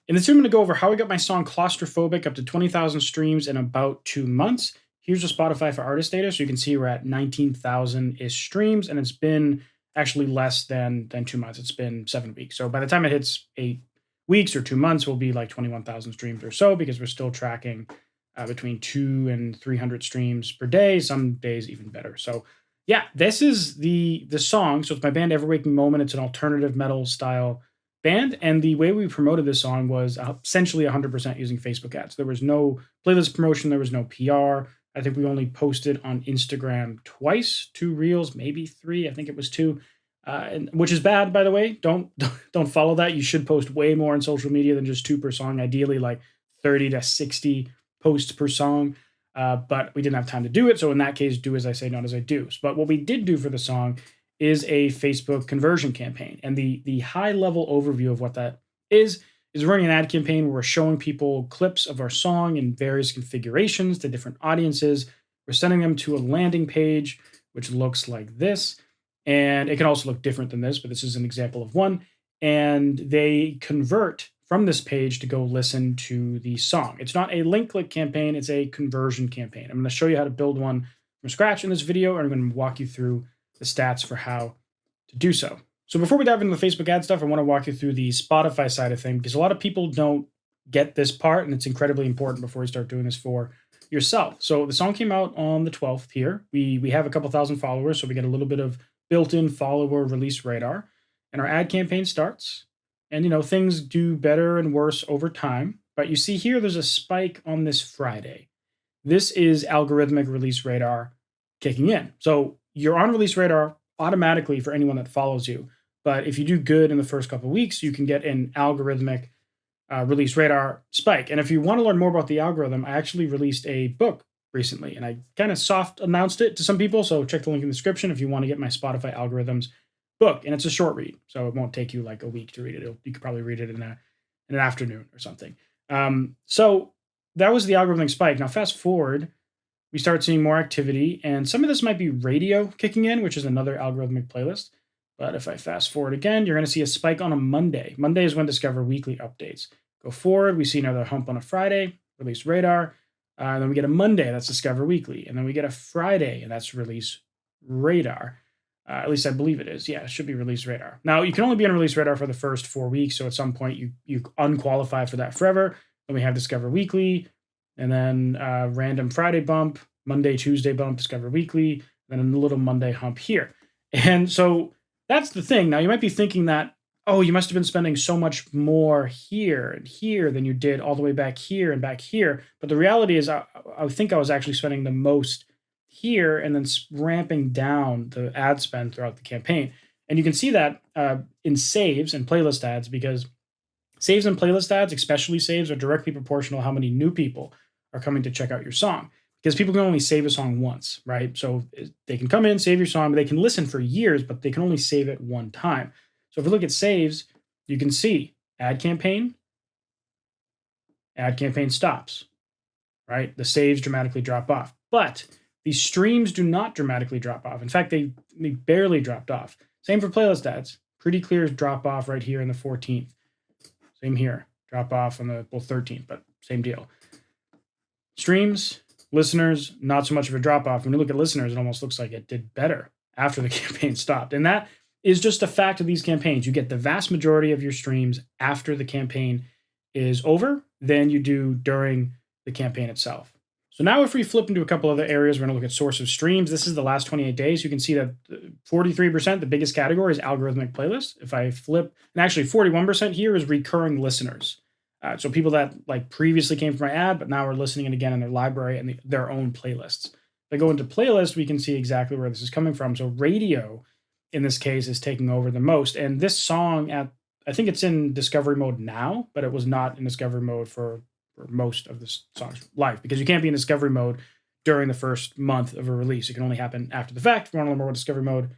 In this video, I'm going to go over how I got my song Claustrophobic up to 20,000 streams in about 2 months. Here's the Spotify for Artist data. So you can see we're at 19,000-ish streams, and it's been actually less than 2 months. It's been 7 weeks. So by the time it hits 8 weeks or 2 months, we'll be like 21,000 streams or so, because we're still tracking between 200 and 300 streams per day, some days even better. So yeah, this is the song. So it's my band Ever Waking Moment. It's an alternative metal style band, and the way we promoted this song was essentially 100% using Facebook ads. There was no playlist promotion, there was no PR. I think we only posted on Instagram twice, 2 reels, maybe 3. I think it was 2, and which is bad, by the way. Don't follow that. You should post way more on social media than just 2 per song. Ideally, like 30 to 60 posts per song. But we didn't have time to do it. So in that case, do as I say, not as I do. But what we did do for the song is a Facebook conversion campaign. And the high level overview of what that is running an ad campaign where we're showing people clips of our song in various configurations to different audiences. We're sending them to a landing page, which looks like this. And it can also look different than this, but this is an example of one. And they convert from this page to go listen to the song. It's not a link click campaign, it's a conversion campaign. I'm going to show you how to build one from scratch in this video, and I'm going to walk you through the stats for how to do so. So before we dive into the Facebook ad stuff, I want to walk you through the Spotify side of things, because a lot of people don't get this part, and it's incredibly important before you start doing this for yourself. So the song came out on the 12th here. We have a couple thousand followers, so we get a little bit of built-in follower release radar. And our ad campaign starts. And, things do better and worse over time. But you see here, there's a spike on this Friday. This is algorithmic release radar kicking in. So you're on release radar automatically for anyone that follows you. But if you do good in the first couple of weeks, you can get an algorithmic release radar spike. And if you want to learn more about the algorithm, I actually released a book recently, and I kind of soft announced it to some people. So check the link in the description if you want to get my Spotify algorithms book. And it's a short read, so it won't take you like a week to read it. You could probably read it in an afternoon or something. So that was the algorithmic spike. Now fast forward, we start seeing more activity, and some of this might be radio kicking in, which is another algorithmic playlist. But if I fast forward again, you're going to see a spike on a Monday. Monday is when Discover Weekly updates. Go forward, we see another hump on a Friday, release radar. And then we get a Monday, that's Discover Weekly. And then we get a Friday, and that's release radar. At least I believe it is. Yeah, it should be release radar. Now, you can only be on release radar for the first 4 weeks. So at some point, you unqualify for that forever. Then we have Discover Weekly, and then random Friday bump, Monday, Tuesday bump, Discover Weekly, then a little Monday hump here. And so that's the thing. Now, you might be thinking that, oh, you must have been spending so much more here and here than you did all the way back here and back here. But the reality is, I think I was actually spending the most here and then ramping down the ad spend throughout the campaign. And you can see that in saves and playlist ads, because saves and playlist ads, especially saves, are directly proportional to how many new people are coming to check out your song. Because people can only save a song once, right? So they can come in, save your song, but they can listen for years, but they can only save it one time. So if we look at saves, you can see ad campaign stops, right? The saves dramatically drop off. But the streams do not dramatically drop off. In fact, they barely dropped off. Same for playlist ads. Pretty clear drop off right here in the 14th. Same here. Drop off on the 13th, but same deal. Streams, listeners, not so much of a drop off. When you look at listeners, it almost looks like it did better after the campaign stopped. And that is just a fact of these campaigns. You get the vast majority of your streams after the campaign is over than you do during the campaign itself. So now if we flip into a couple other areas, we're going to look at source of streams. This is the last 28 days. You can see that 43%, the biggest category, is algorithmic playlists. If I flip, and actually 41% here is recurring listeners. So people that like previously came from my ad, but now are listening again in their library and their own playlists. If I go into playlist, we can see exactly where this is coming from. So radio, in this case, is taking over the most. And this song, I think it's in discovery mode now, but it was not in discovery mode for most of the song's life, because you can't be in discovery mode during the first month of a release. It can only happen after the fact. If you want to learn more about discovery mode,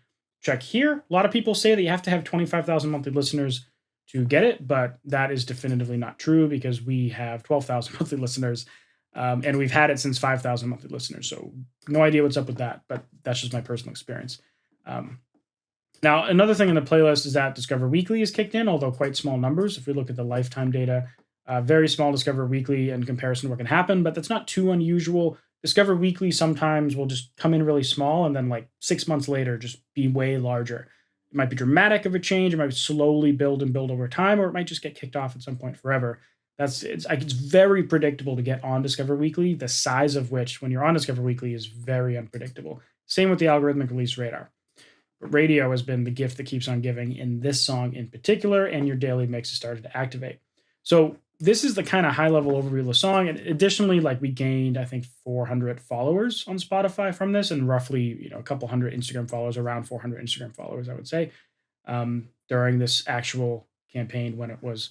check here. A lot of people say that you have to have 25,000 monthly listeners to get it, but that is definitively not true, because we have 12,000 monthly listeners, and we've had it since 5,000 monthly listeners. So no idea what's up with that, but that's just my personal experience. Now, another thing in the playlist is that Discover Weekly is kicked in, although quite small numbers. If we look at the lifetime data, Very small Discover Weekly in comparison to what can happen, but that's not too unusual. Discover Weekly sometimes will just come in really small and then like 6 months later just be way larger. It might be dramatic of a change. It might slowly build and build over time, or it might just get kicked off at some point forever. It's very predictable to get on Discover Weekly. The size of which, when you're on Discover Weekly, is very unpredictable. Same with the algorithmic release radar. But radio has been the gift that keeps on giving in this song in particular, and your daily mix has started to activate. So this is the kind of high level overview of the song. And additionally, like we gained, I think 400 followers on Spotify from this, and roughly, a couple hundred Instagram followers, around 400 Instagram followers, I would say, during this actual campaign when it was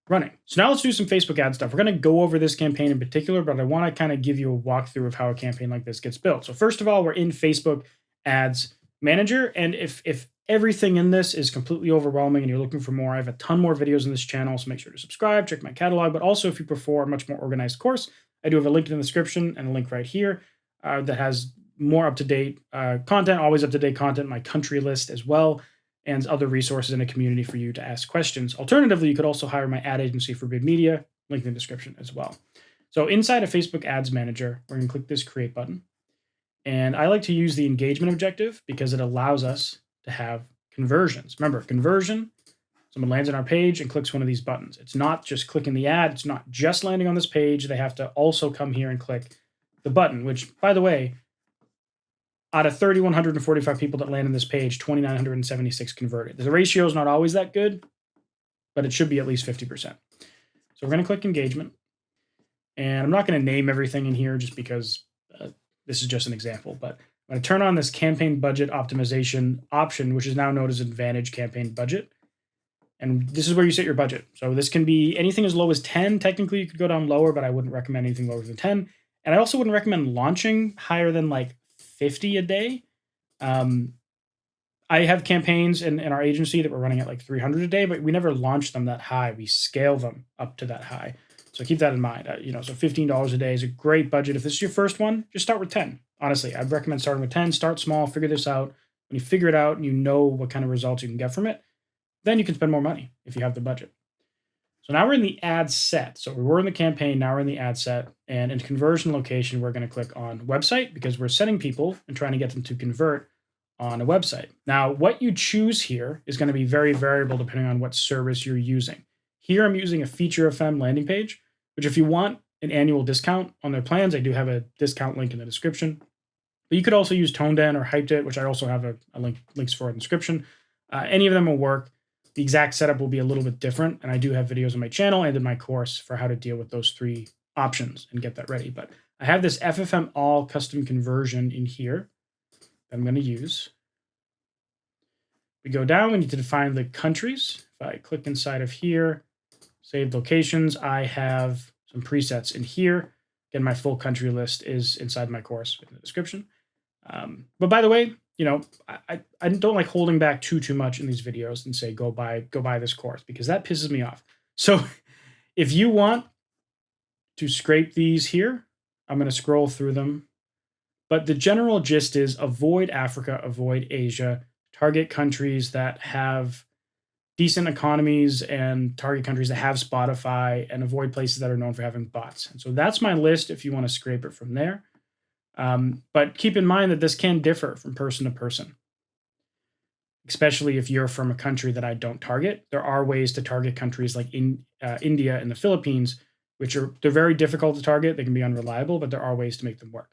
running. So now let's do some Facebook ad stuff. We're going to go over this campaign in particular, but I want to kind of give you a walkthrough of how a campaign like this gets built. So first of all, we're in Facebook Ads Manager, and if everything in this is completely overwhelming and you're looking for more, I have a ton more videos in this channel, so make sure to subscribe, check my catalog. But also, if you prefer a much more organized course, I do have a link in the description and a link right here that has more up-to-date content, always up-to-date content, my country list as well, and other resources in a community for you to ask questions. Alternatively, you could also hire my ad agency for Bid Media, link in the description as well. So inside of Facebook Ads Manager, we're going to click this Create button. And I like to use the engagement objective because it allows us to have conversions. Remember, conversion, someone lands on our page and clicks one of these buttons. It's not just clicking the ad. It's not just landing on this page. They have to also come here and click the button, which, by the way, out of 3,145 people that land on this page, 2,976 converted. The ratio is not always that good, but it should be at least 50%. So we're going to click engagement. And I'm not going to name everything in here just because this is just an example, but I'm going to turn on this campaign budget optimization option, which is now known as Advantage Campaign Budget. And this is where you set your budget. So this can be anything as low as 10. Technically, you could go down lower, but I wouldn't recommend anything lower than 10. And I also wouldn't recommend launching higher than like 50 a day. I have campaigns in our agency that we're running at like 300 a day, but we never launch them that high. We scale them up to that high. So keep that in mind. So $15 a day is a great budget. If this is your first one, just start with 10. Honestly, I'd recommend starting with 10. Start small, figure this out. When you figure it out and you know what kind of results you can get from it, then you can spend more money if you have the budget. So now we're in the ad set. So we were in the campaign, now we're in the ad set. And in conversion location, we're going to click on website because we're setting people and trying to get them to convert on a website. Now, what you choose here is going to be very variable depending on what service you're using. Here, I'm using a Feature FM landing page, which if you want an annual discount on their plans, I do have a discount link in the description. But you could also use ToneDen or Hyped It, which I also have a links for in the description. Any of them will work. The exact setup will be a little bit different, and I do have videos on my channel and in my course for how to deal with those three options and get that ready. But I have this FFM All custom conversion in here that I'm going to use. We go down, we need to define the countries. If I click inside of here, save locations, I have some presets in here. Again, my full country list is inside my course in the description. But by the way, I don't like holding back too much in these videos and say, go buy this course, because that pisses me off. So if you want to scrape these here, I'm going to scroll through them. But the general gist is avoid Africa, avoid Asia, target countries that have decent economies and target countries that have Spotify, and avoid places that are known for having bots. And so that's my list if you want to scrape it from there. But keep in mind that this can differ from person to person, especially if you're from a country that I don't target. There are ways to target countries like India and the Philippines, they're very difficult to target. They can be unreliable, but there are ways to make them work.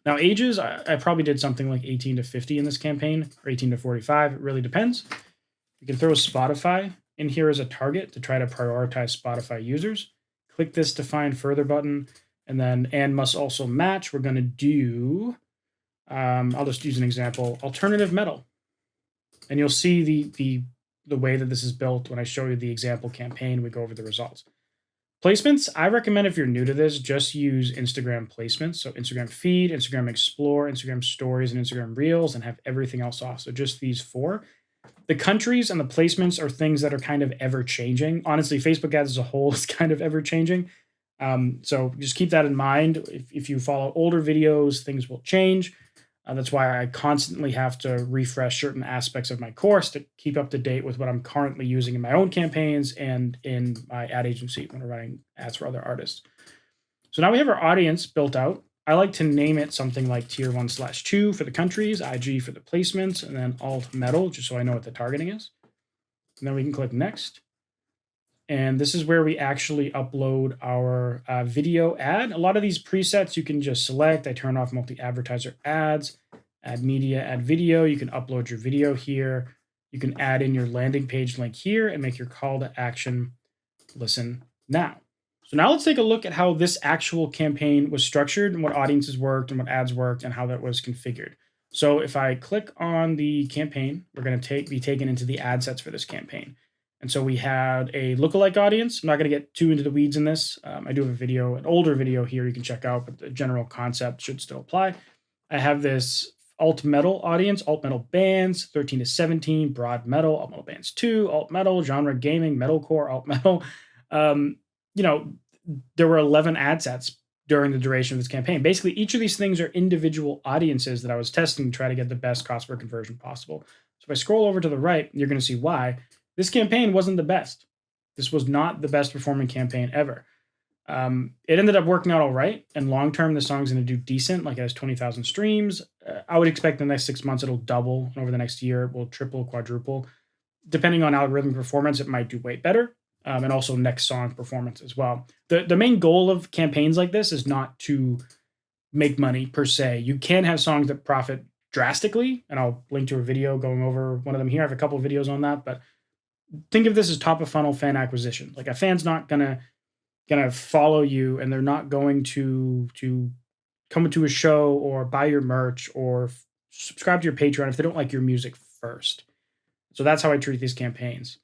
Now, ages, I probably did something like 18 to 50 in this campaign, or 18 to 45. It really depends. You can throw Spotify in here as a target to try to prioritize Spotify users. Click this Define Further button, and then and must also match. We're going to do, I'll just use an example, alternative metal. And you'll see the way that this is built when I show you the example campaign. We go over the results. Placements, I recommend if you're new to this, just use Instagram placements. So Instagram feed, Instagram explore, Instagram stories, and Instagram reels, and have everything else off. So just these four. The countries and the placements are things that are kind of ever changing. Honestly, Facebook ads as a whole is kind of ever changing. So just keep that in mind. If you follow older videos, things will change. That's why I constantly have to refresh certain aspects of my course to keep up to date with what I'm currently using in my own campaigns and in my ad agency when we're running ads for other artists. So now we have our audience built out. I like to name it something like tier 1/2 for the countries, IG for the placements, and then alt metal, just so I know what the targeting is. And then we can click next. And this is where we actually upload our video ad. A lot of these presets you can just select. I turn off multi-advertiser ads, add media, add video. You can upload your video here. You can add in your landing page link here and make your call to action listen now. So now let's take a look at how this actual campaign was structured and what audiences worked and what ads worked and how that was configured. So if I click on the campaign, we're going to be taken into the ad sets for this campaign. And so we had a lookalike audience. I'm not going to get too into the weeds in this. I do have a video, an older video here you can check out, but the general concept should still apply. I have this alt metal audience, alt metal bands, 13 to 17, broad metal, alt metal bands 2, alt metal, genre gaming, metalcore, alt metal. There were 11 ad sets during the duration of this campaign. Basically, each of these things are individual audiences that I was testing to try to get the best cost per conversion possible. So if I scroll over to the right, you're going to see why. This campaign wasn't the best. This was not the best performing campaign ever. It ended up working out all right. And long term, the song's going to do decent. Like it has 20,000 streams. I would expect the next 6 months it'll double. And over the next year, it will triple, quadruple. Depending on algorithm performance, it might do way better. And also next song performance as well. The main goal of campaigns like this is not to make money per se. You can have songs that profit drastically. And I'll link to a video going over one of them here. I have a couple of videos on that, but think of this as top of funnel fan acquisition. Like a fan's not gonna follow you, and they're not going to come to a show or buy your merch or subscribe to your Patreon if they don't like your music first. So that's how I treat these campaigns.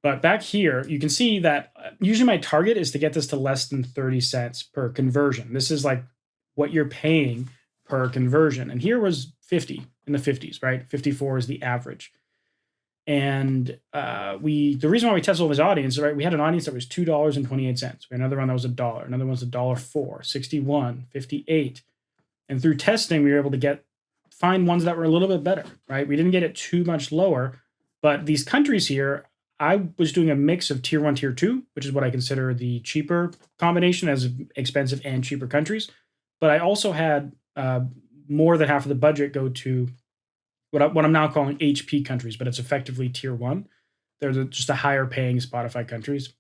But back here, you can see that usually my target is to get this to less than 30 cents per conversion. This is like what you're paying per conversion. And here was 50 in the 50s, right? 54 is the average. And the reason why we tested all these audiences, right? We had an audience that was $2.28. We had another one that was $1. Another one was $1.04, 61, 58. And through testing, we were able to find ones that were a little bit better, right? We didn't get it too much lower, but these countries here, I was doing a mix of tier 1, tier 2, which is what I consider the cheaper combination as expensive and cheaper countries. But I also had more than half of the budget go to what I'm now calling HP countries, but it's effectively tier 1. They're just the higher paying Spotify countries.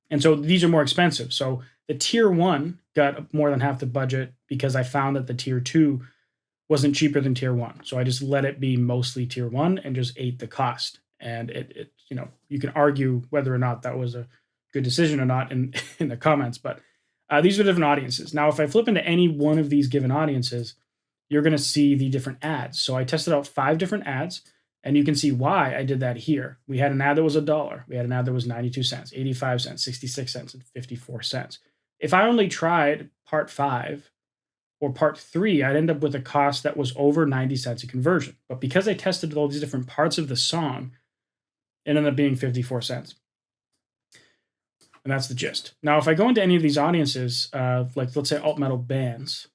And so these are more expensive. So the tier 1 got more than half the budget because I found that the tier 2 wasn't cheaper than tier 1. So I just let it be mostly tier 1 and just ate the cost. And it you can argue whether or not that was a good decision or not in the comments, but these are different audiences. Now, if I flip into any one of these given audiences, you're going to see the different ads. So I tested out 5 different ads, and you can see why I did that here. We had an ad that was $1. We had an ad that was 92 cents, 85 cents, 66 cents, and 54 cents. If I only tried part 5 or part 3, I'd end up with a cost that was over 90 cents a conversion. But because I tested all these different parts of the song, it ended up being 54 cents. And that's the gist. Now, if I go into any of these audiences, like let's say alt metal bands,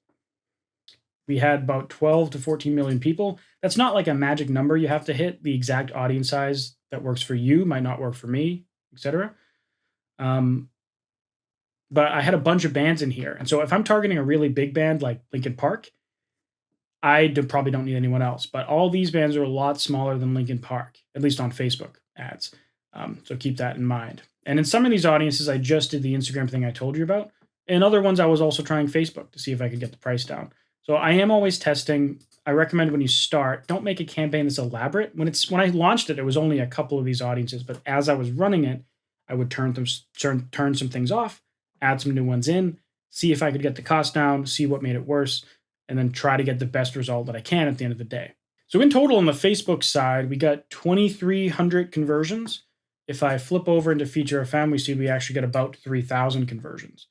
we had about 12 to 14 million people. That's not like a magic number you have to hit. The exact audience size that works for you might not work for me, etc. But I had a bunch of bands in here. And so if I'm targeting a really big band like Linkin Park, I probably don't need anyone else. But all these bands are a lot smaller than Linkin Park, at least on Facebook ads. So keep that in mind. And in some of these audiences, I just did the Instagram thing I told you about. In other ones, I was also trying Facebook to see if I could get the price down. So I am always testing. I recommend when you start, don't make a campaign that's elaborate. When I launched it, it was only a couple of these audiences, but as I was running it, I would turn some things off, add some new ones in, see if I could get the cost down, see what made it worse, and then try to get the best result that I can at the end of the day. So in total on the Facebook side, we got 2,300 conversions. If I flip over into Feature FM, we see we actually got about 3,000 conversions.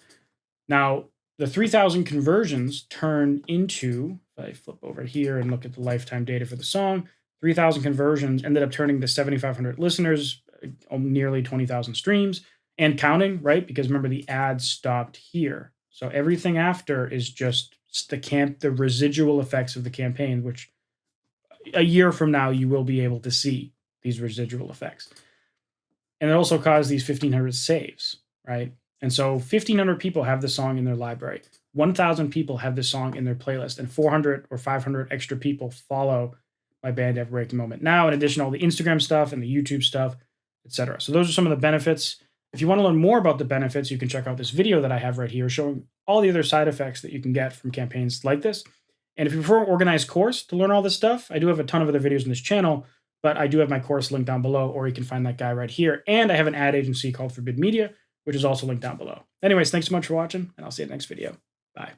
Now, the 3,000 conversions turn into, if I flip over here and look at the lifetime data for the song, 3,000 conversions ended up turning to 7,500 listeners, nearly 20,000 streams, and counting, right? Because remember, the ad stopped here. So everything after is just the residual effects of the campaign, which a year from now you will be able to see these residual effects. And it also caused these 1,500 saves, right? And so 1,500 people have the song in their library. 1,000 people have this song in their playlist, and 400 or 500 extra people follow my band Every Breaking Moment now, in addition to all the Instagram stuff and the YouTube stuff, etc. So those are some of the benefits. If you want to learn more about the benefits, you can check out this video that I have right here showing all the other side effects that you can get from campaigns like this. And if you prefer an organized course to learn all this stuff, I do have a ton of other videos on this channel, but I do have my course linked down below, or you can find that guy right here. And I have an ad agency called Forbid Media, which is also linked down below. Anyways, thanks so much for watching, and I'll see you in the next video. Bye.